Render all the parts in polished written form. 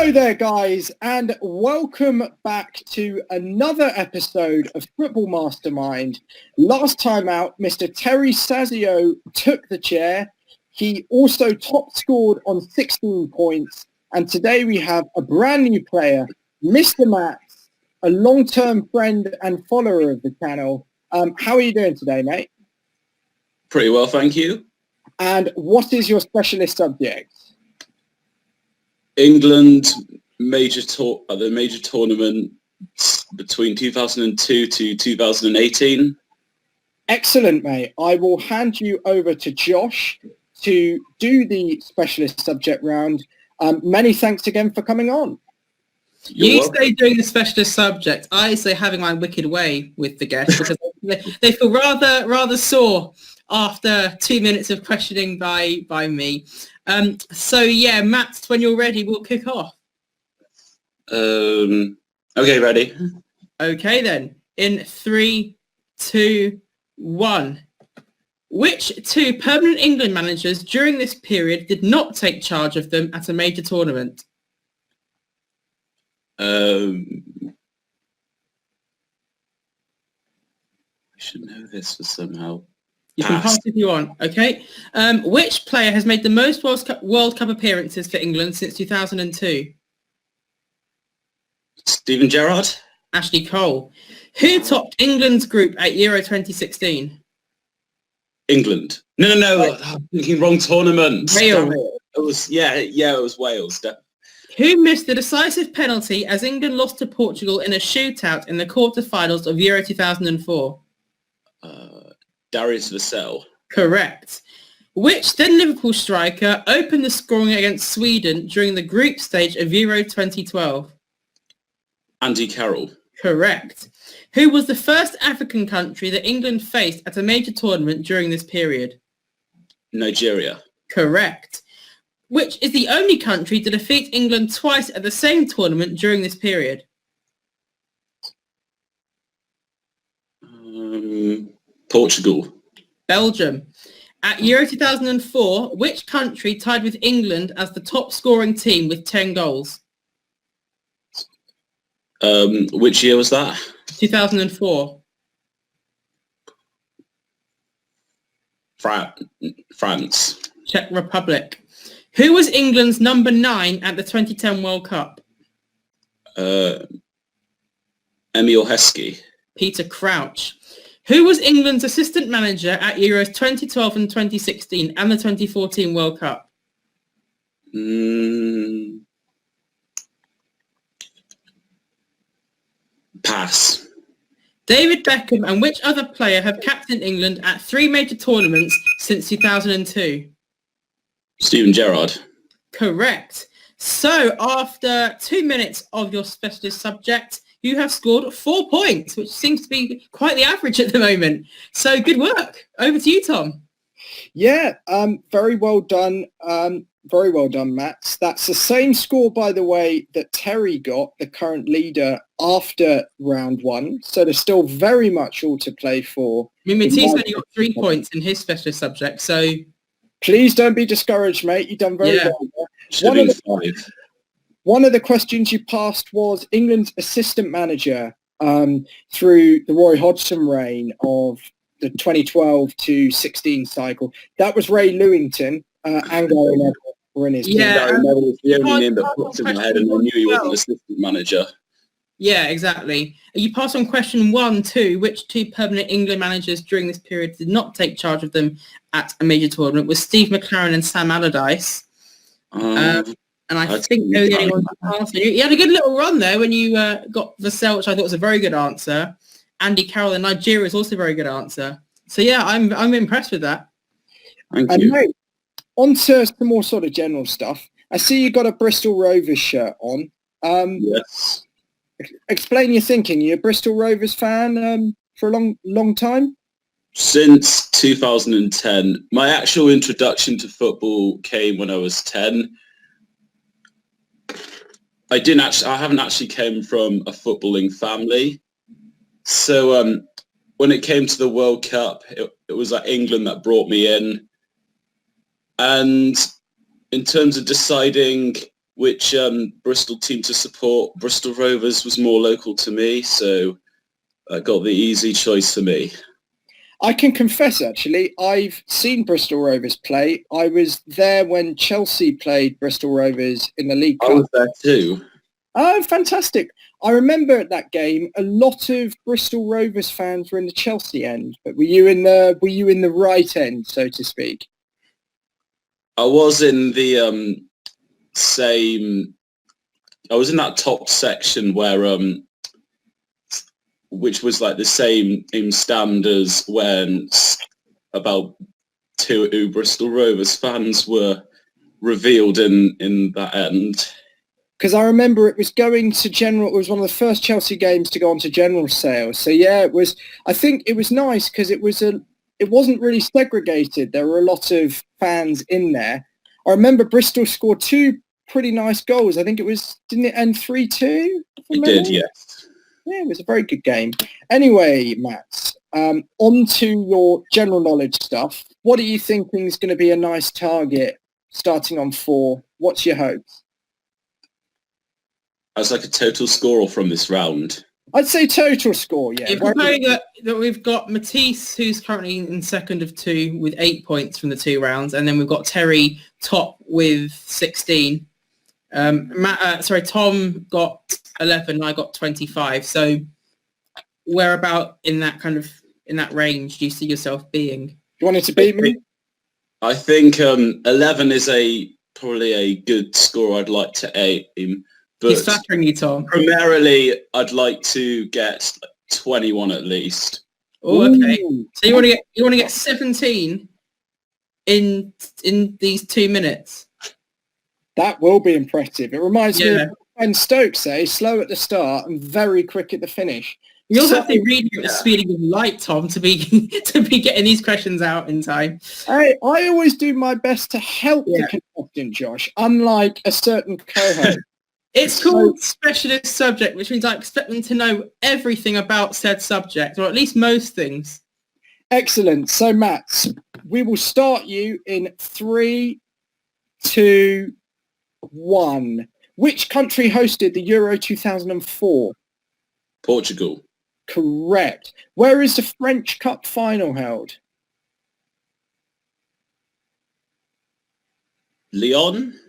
Hello there, guys, and welcome back to another episode of Football Mastermind. Last time out, Mr. Terry Sazio took the chair. He also top scored on 16 points. And today we have a brand new player, Mr. Matt, a long-term friend and follower of the channel. How are you doing today, mate? Pretty well, thank you. And what is your specialist subject? England the major tournament between 2002 to 2018. Excellent, mate. I will hand you over to Josh to do the specialist subject round. Many thanks again for coming on. You stay doing the specialist subject. I say having my wicked way with the guests because they feel rather sore after 2 minutes of questioning by me. So yeah, Matt, when you're ready, we'll kick off. Okay, ready. Okay then. In 3, 2, 1. Which two permanent England managers during this period did not take charge of them at a major tournament? I should know this for somehow. You can pass if you want. Okay. Which player has made the most World Cup appearances for England since 2002? Steven Gerrard. Ashley Cole. Who topped England's group at Euro 2016? England. No. I'm thinking wrong tournament. Wales. It was it was Wales. Who missed the decisive penalty as England lost to Portugal in a shootout in the quarterfinals of Euro 2004? Darius Vassell. Correct. Which then Liverpool striker opened the scoring against Sweden during the group stage of Euro 2012? Andy Carroll. Correct. Who was the first African country that England faced at a major tournament during this period? Nigeria. Correct. Which is the only country to defeat England twice at the same tournament during this period? Portugal. Belgium. At Euro 2004, which country tied with England as the top scoring team with 10 goals? Which year was that? 2004. France. Czech Republic. Who was England's number 9 at the 2010 World Cup? Emil Heskey. Peter Crouch. Who was England's assistant manager at Euros 2012 and 2016 and the 2014 World Cup? Pass. David Beckham and which other player have captained England at 3 major tournaments since 2002? Steven Gerrard. Correct. So after 2 minutes of your specialist subject, you have scored 4 points, which seems to be quite the average at the moment. So good work. Over to you, Tom. Yeah, very well done. Very well done, Matt. That's the same score, by the way, that Terry got, the current leader, after round 1. So there's still very much all to play for. I mean, Matisse only got 3 points in his specialist subject, so... Please don't be discouraged, mate. You've done very well there. One of the questions you passed was England's assistant manager through the Roy Hodgson reign of the 2012 to 16 cycle. That was Ray Lewington and Gary Neville were in his team. Gary Neville was the only name that popped in my head, and I knew he was an assistant manager. Yeah, exactly. You passed on question 1 too. Which two permanent England managers during this period did not take charge of them at a major tournament? Was Steve McLaren and Sam Allardyce. And I think they're the only ones that passed. You had a good little run there when you got Vassell, which I thought was a very good answer. Andy Carroll in Nigeria is also a very good answer. So yeah, I'm impressed with that. Thank you. Mate, on to some more sort of general stuff. I see you got a Bristol Rovers shirt on. Yes. Explain your thinking. You're a Bristol Rovers fan for a long time? Since 2010. My actual introduction to football came when I was 10. I haven't actually came from a footballing family. So when it came to the World Cup, it was like England that brought me in. And in terms of deciding which Bristol team to support. Bristol Rovers was more local to me, so I got the easy choice for me. I can confess, actually, I've seen Bristol Rovers play. I was there when Chelsea played Bristol Rovers in the League Cup. I was there too. Oh, fantastic. I remember at that game, a lot of Bristol Rovers fans were in the Chelsea end, but were you in the right end, so to speak? I was in the I was in that top section where which was like the same in stand as when about two Bristol Rovers fans were revealed in that end. Because I remember it was going to general. It was one of the first Chelsea games to go on to general sales. So yeah, it was. I think it was nice because it wasn't really segregated. There were a lot of fans in there. I remember Bristol scored 2 pretty nice goals. I think didn't it end 3-2? It did, yes. Yeah, it was a very good game. Anyway, Matt, on to your general knowledge stuff. What are you thinking is going to be a nice target starting on 4? What's your hopes? As like a total score from this round. I'd say total score, yeah. If we're playing that we've got Matisse, who's currently in second of 2 with 8 points from the 2 rounds, and then we've got Terry top with 16. Tom got 11, I got 25. So where about in that range do you see yourself being? You wanted to beat me? I think 11 is probably a good score I'd like to aim. But He's flattering you, Tom. Primarily, I'd like to get 21 at least. Oh, okay. So you want to get 17 in these 2 minutes? That will be impressive. It reminds me of when Stokes say slow at the start and very quick at the finish. You also have to read at the speed of light, Tom, to be getting these questions out in time. I always do my best to help the contestant, Josh, unlike a certain co-host. It's called specialist subject, which means I expect them to know everything about said subject, or at least most things. Excellent. So, Matt, we will start you in 3, 2, 1. Which country hosted the Euro 2004? Portugal. Correct. Where is the French Cup final held? Lyon?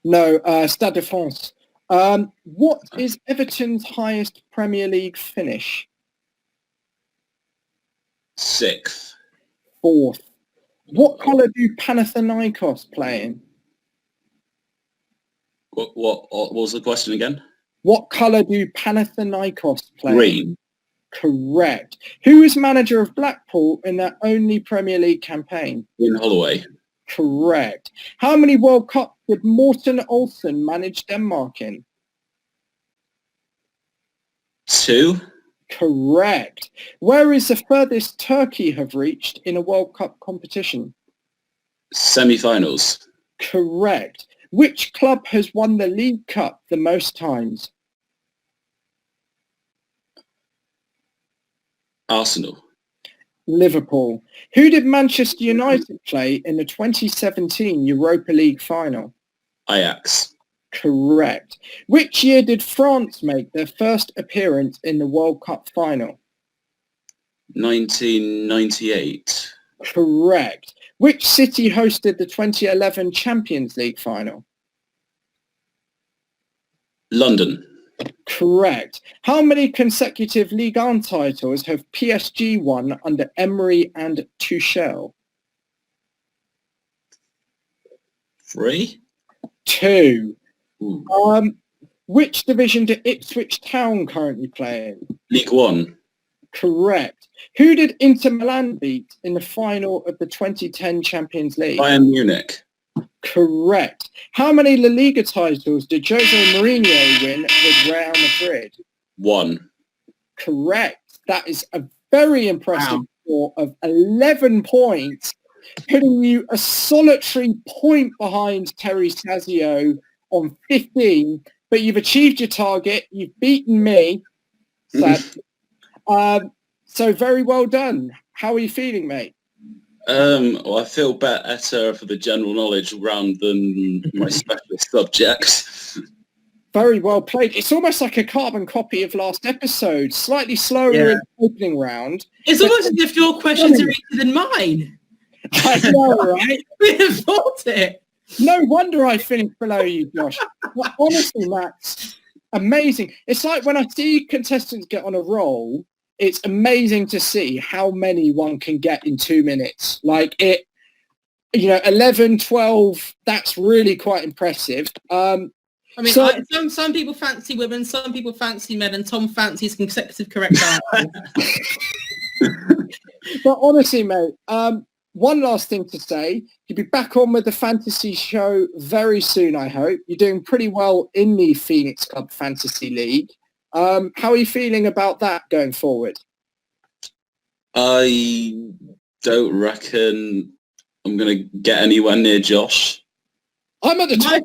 No, Stade de France. What is Everton's highest Premier League finish? 6th. 4th. What colour do Panathinaikos play in? What was the question again? What colour do Panathinaikos play in? Green. Correct. Who is manager of Blackpool in their only Premier League campaign? Ian Holloway. Correct. How many World Cups did Morten Olsen manage Denmark in? 2. Correct. Where is the furthest Turkey have reached in a World Cup competition? Semi-finals. Correct. Which club has won the League Cup the most times? Arsenal. Liverpool. Who did Manchester United play in the 2017 Europa League final? Ajax. Correct. Which year did France make their first appearance in the World Cup final? 1998. Correct. Which city hosted the 2011 Champions League final? London. Correct. How many consecutive Ligue 1 titles have PSG won under Emery and Tuchel? 3. 2. Ooh. Which division do Ipswich Town currently play in? League 1. Correct. Who did Inter Milan beat in the final of the 2010 Champions League? Bayern Munich. Correct. How many La Liga titles did Jose Mourinho win with Real Madrid? 1. Correct. That is a very impressive score of 11 points, putting you a solitary point behind Terry Sazio on 15, but you've achieved your target. You've beaten me. So very well done. How are you feeling, mate? Well, I feel better for the general knowledge round than my specialist subjects. Very well played. It's almost like a carbon copy of last episode. Slightly slower in the opening round. It's almost as if your questions are easier than mine. I know, right? We have thought it. No wonder I finished below you, Josh. But honestly, that's amazing. It's like when I see contestants get on a roll, it's amazing to see how many one can get in 2 minutes. Like 11, 12, that's really quite impressive. I mean, some people fancy women, some people fancy men, and Tom fancies consecutive correct answers. But honestly, mate, one last thing to say. You'll be back on with the fantasy show very soon, I hope. You're doing pretty well in the Phoenix Club Fantasy League. How are you feeling about that going forward? I don't reckon I'm going to get anywhere near Josh. I'm at the top.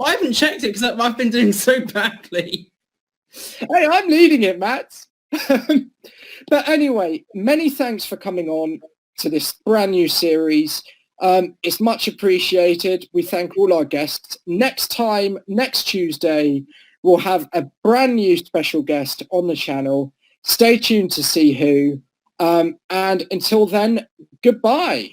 I haven't checked it because I've been doing so badly. Hey, I'm leading it, Matt. But anyway, many thanks for coming on to this brand new series. It's much appreciated. We thank all our guests. Next Tuesday, we'll have a brand new special guest on the channel. Stay tuned to see who. And until then, goodbye.